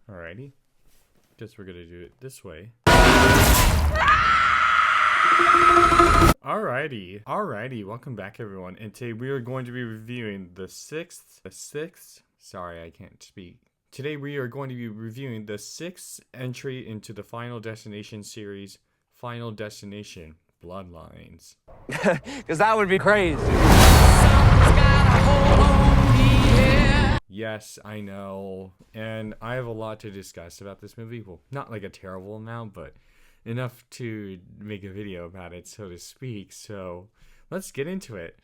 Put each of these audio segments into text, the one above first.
Alrighty. Guess we're gonna do it this way. Alrighty, welcome back everyone. And today we are going to be reviewing the sixth, sorry I can't speak. Today we are going to be reviewing the sixth entry into the Final Destination series, Final Destination Bloodlines. Because that would be crazy. Yes, I know. And I have a lot to discuss about this movie. Well, not like a terrible amount, but enough to make a video about it, so to speak. So let's get into it.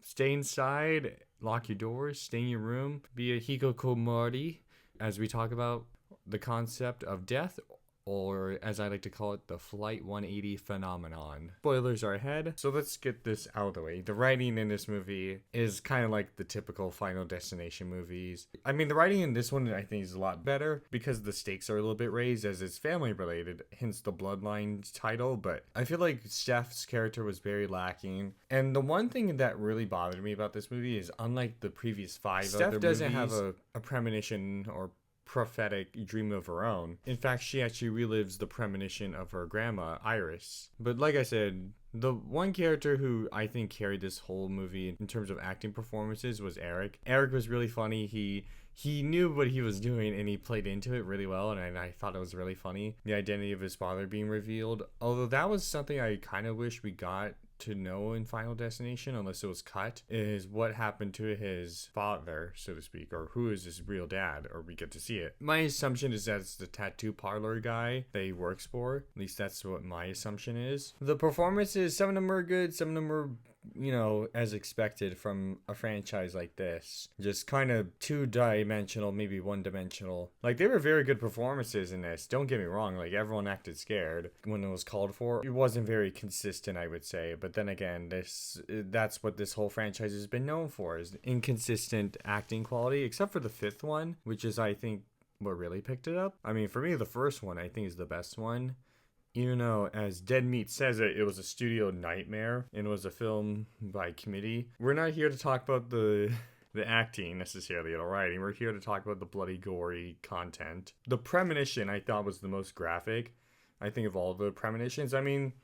Stay inside, lock your doors, stay in your room, be a hikikomori as we talk about the concept of death, or as I like to call it, the Flight 180 phenomenon. Spoilers are ahead, so let's get this out of the way. The writing in this movie is kind of like the typical Final Destination movies. I mean, the writing in this one I think is a lot better because the stakes are a little bit raised as it's family related, hence the Bloodlines title, but I feel like Steph's character was very lacking. And the one thing that really bothered me about this movie is, unlike the previous five other movies, Steph doesn't have a premonition or prophetic dream of her own. In fact, she actually relives the premonition of her grandma, Iris. But like I said, the one character who I think carried this whole movie in terms of acting performances was Eric. Eric was really funny. He knew what he was doing and he played into it really well, and I thought it was really funny. The identity of his father being revealed, although that was something I kind of wish we got to know in Final Destination, unless it was cut, is what happened to his father, so to speak, or who is his real dad, or we get to see it. My assumption is that it's the tattoo parlor guy that he works for. At least that's what my assumption is. The performances, some of them are good, some of them are, you know, as expected from a franchise like this. Just kind of two-dimensional, maybe one-dimensional. Like, they were very good performances in this. Don't get me wrong, like, everyone acted scared when it was called for. It wasn't very consistent, I would say. But then again, that's what this whole franchise has been known for, is inconsistent acting quality, except for the fifth one, which is, I think, what really picked it up. I mean, for me, the first one, I think, is the best one. Even though, as Dead Meat says it was a studio nightmare and it was a film by committee. We're not here to talk about the acting necessarily, or writing. We're here to talk about the bloody, gory content. The premonition I thought was the most graphic, I think, of all the premonitions. I mean,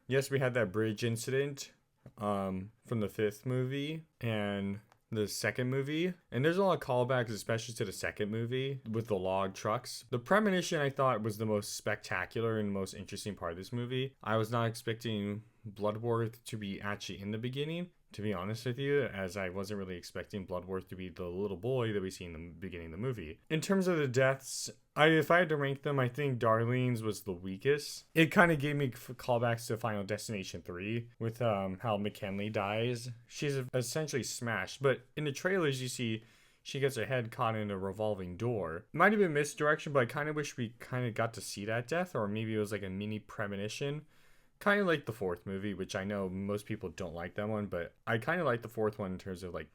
yes, we had that bridge incident from the fifth movie and the second movie, and there's a lot of callbacks, especially to the second movie with the log trucks. The premonition I thought was the most spectacular and most interesting part of this movie. I was not expecting Bloodworth to be actually in the beginning, to be honest with you, as I wasn't really expecting Bloodworth to be the little boy that we see in the beginning of the movie. In terms of the deaths, if I had to rank them, I think Darlene's was the weakest. It kind of gave me callbacks to Final Destination 3 with how McKinley dies. She's essentially smashed, but in the trailers you see she gets her head caught in a revolving door. Might have been misdirection, but I kind of wish we kind of got to see that death, or maybe it was like a mini premonition. Kind of like the fourth movie, which I know most people don't like that one, but I kind of like the fourth one in terms of like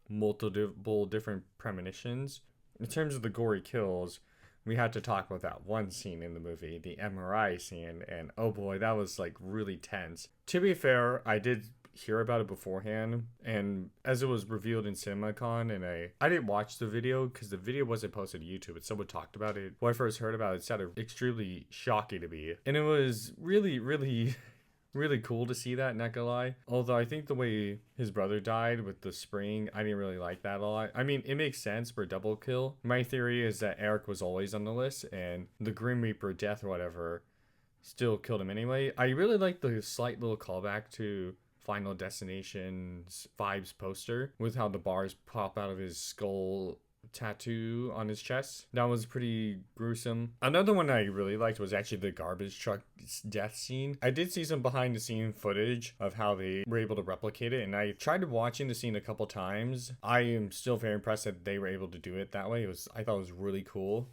multiple different premonitions. In terms of the gory kills, we had to talk about that one scene in the movie, the MRI scene, and oh boy, that was like really tense. To be fair, I did hear about it beforehand, and as it was revealed in CinemaCon, and I didn't watch the video because the video wasn't posted to YouTube, but someone talked about it. When I first heard about it, it sounded extremely shocking to me, and it was really really cool to see that, not gonna lie. Although I think the way his brother died with the spring, I didn't really like that a lot. I mean, it makes sense for a double kill. My theory is that Eric was always on the list, and the Grim Reaper death or whatever still killed him anyway. I really like the slight little callback to Final Destination's 5's poster with how the bars pop out of his skull tattoo on his chest. That was pretty gruesome. Another one I really liked was actually the garbage truck death scene. I did see some behind the scene footage of how they were able to replicate it, and I tried watching the scene a couple times. I am still very impressed that they were able to do it that way. I thought it was really cool.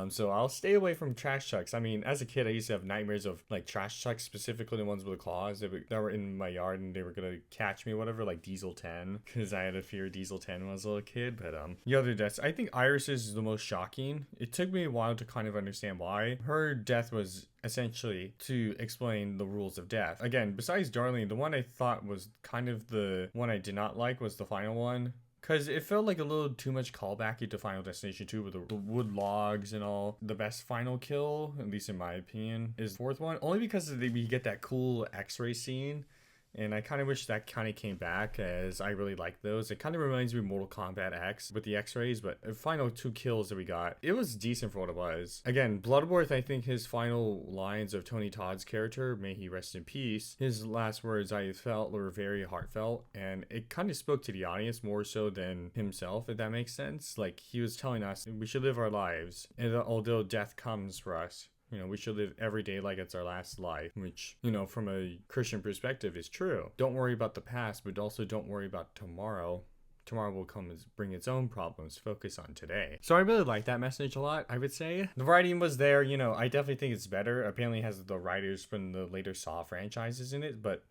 So I'll stay away from trash trucks. I mean, as a kid, I used to have nightmares of like trash trucks, specifically the ones with the claws that were in my yard and they were gonna catch me, whatever, like Diesel 10, because I had a fear of Diesel 10 when I was a little kid. But the other deaths, I think Iris's is the most shocking. It took me a while to kind of understand why. Her death was essentially to explain the rules of death. Again, besides Darlene, the one I thought was kind of the one I did not like was the final one, because it felt like a little too much callbacky to Final Destination 2 with the wood logs and all. The best final kill, at least in my opinion, is the fourth one, only because we get that cool X-ray scene. And I kind of wish that kind of came back, as I really like those. It kind of reminds me of Mortal Kombat X with the X-rays, but the final 2 kills that we got, it was decent for what it was. Again, Bloodworth, I think his final lines of Tony Todd's character, may he rest in peace, his last words I felt were very heartfelt, and it kind of spoke to the audience more so than himself, if that makes sense. Like, he was telling us we should live our lives, and although death comes for us, you know, we should live every day like it's our last life, which, you know, from a Christian perspective is true. Don't worry about the past, but also don't worry about tomorrow. Tomorrow will come and bring its own problems. Focus on today. So I really like that message a lot, I would say. The writing was there, you know, I definitely think it's better. Apparently it has the writers from the later Saw franchises in it, but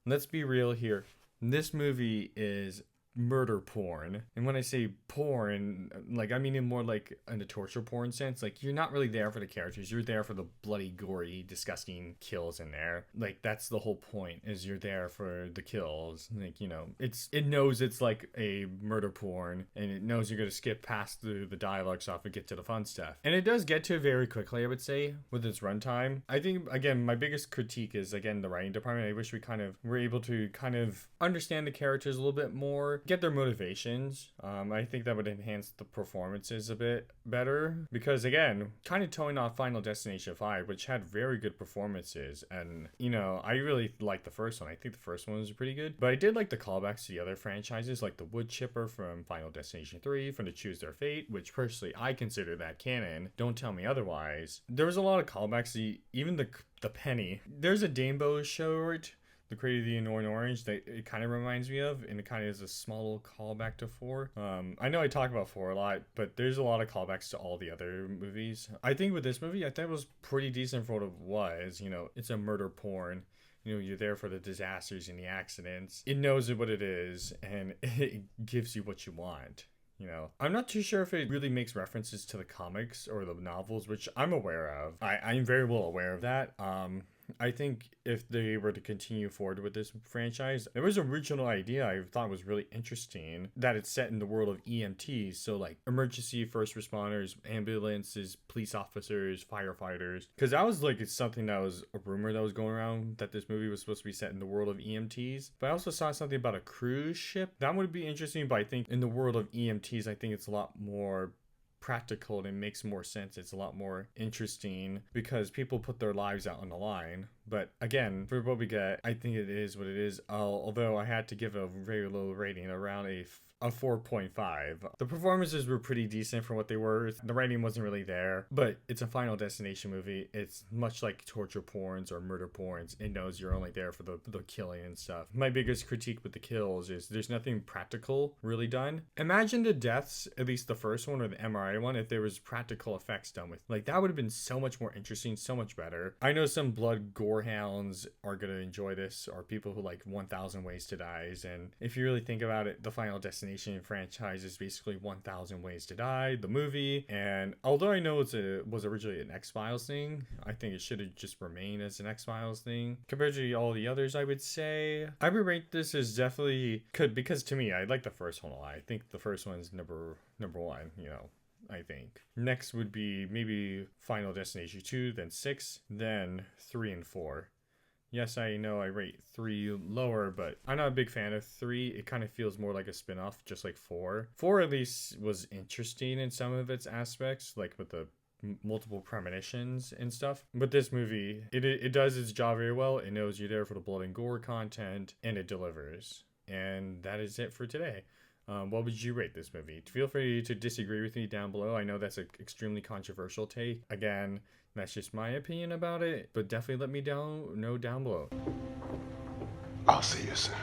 let's be real here. This movie is murder porn. And when I say porn, like, I mean in more like in the torture porn sense. Like, you're not really there for the characters, you're there for the bloody, gory, disgusting kills in there. Like, that's the whole point, is you're there for the kills. Like, you know, it knows it's like a murder porn, and it knows you're gonna skip past the dialogue stuff and get to the fun stuff. And it does get to it very quickly, I would say, with its runtime. I think, again, my biggest critique is, again, the writing department. I wish we kind of were able to kind of understand the characters a little bit more, get their motivations. I think that would enhance the performances a bit better, because, again, kind of towing off Final Destination 5, which had very good performances, and, you know, I really liked the first one. I think the first one was pretty good, but I did like the callbacks to the other franchises, like the wood chipper from Final Destination 3, from the Choose Their Fate, which personally I consider that canon. Don't tell me otherwise. There was a lot of callbacks to even the penny. There's a Daimbo short, The Creator of the Annoying Orange, that it kind of reminds me of, and it kind of is a small little callback to 4. I know I talk about 4 a lot, but there's a lot of callbacks to all the other movies. I think with this movie, I thought it was pretty decent for what it was. You know, it's a murder porn. You know, you're there for the disasters and the accidents. It knows what it is, and it gives you what you want. You know, I'm not too sure if it really makes references to the comics or the novels, which I'm aware of. I'm very well aware of that. I think if they were to continue forward with this franchise, there was an original idea I thought was really interesting, that it's set in the world of EMTs, so like emergency first responders, ambulances, police officers, firefighters, because that was like, it's something that was a rumor that was going around, that this movie was supposed to be set in the world of EMTs. But I also saw something about a cruise ship that would be interesting, but I think in the world of EMTs, I think it's a lot more practical and it makes more sense. It's a lot more interesting because people put their lives out on the line. But again, for what we get, I think it is what it is. Although I had to give a very low rating, around a 4.5. The performances were pretty decent for what they were. The writing wasn't really there, but it's a Final Destination movie. It's much like torture porns or murder porns. It knows you're only there for the killing and stuff. My biggest critique with the kills is there's nothing practical really done. Imagine the deaths, at least the first one or the MRI one, if there was practical effects done with. Like, that would have been so much more interesting, so much better. I know some blood gore hounds are gonna enjoy this, or people who like 1,000 Ways to Die, and if you really think about it, the Final Destination franchise is basically 1,000 Ways to Die, the movie. And although I know it was originally an X-Files thing, I think it should have just remained as an X-Files thing compared to all the others. I would say I would rate this as definitely because to me, I like the first one a lot. I think the first one's number one, you know. I think next would be maybe Final Destination 2, then 6, then 3 and 4. Yes, I know I rate 3 lower, but I'm not a big fan of 3. It kind of feels more like a spin-off, just like 4. 4 at least was interesting in some of its aspects, like with the multiple premonitions and stuff. But this movie, it does its job very well. It knows you're there for the blood and gore content, and it delivers. And that is it for today. What would you rate this movie? Feel free to disagree with me down below. I know that's an extremely controversial take. Again, that's just my opinion about it, but definitely let me know down below. I'll see you soon.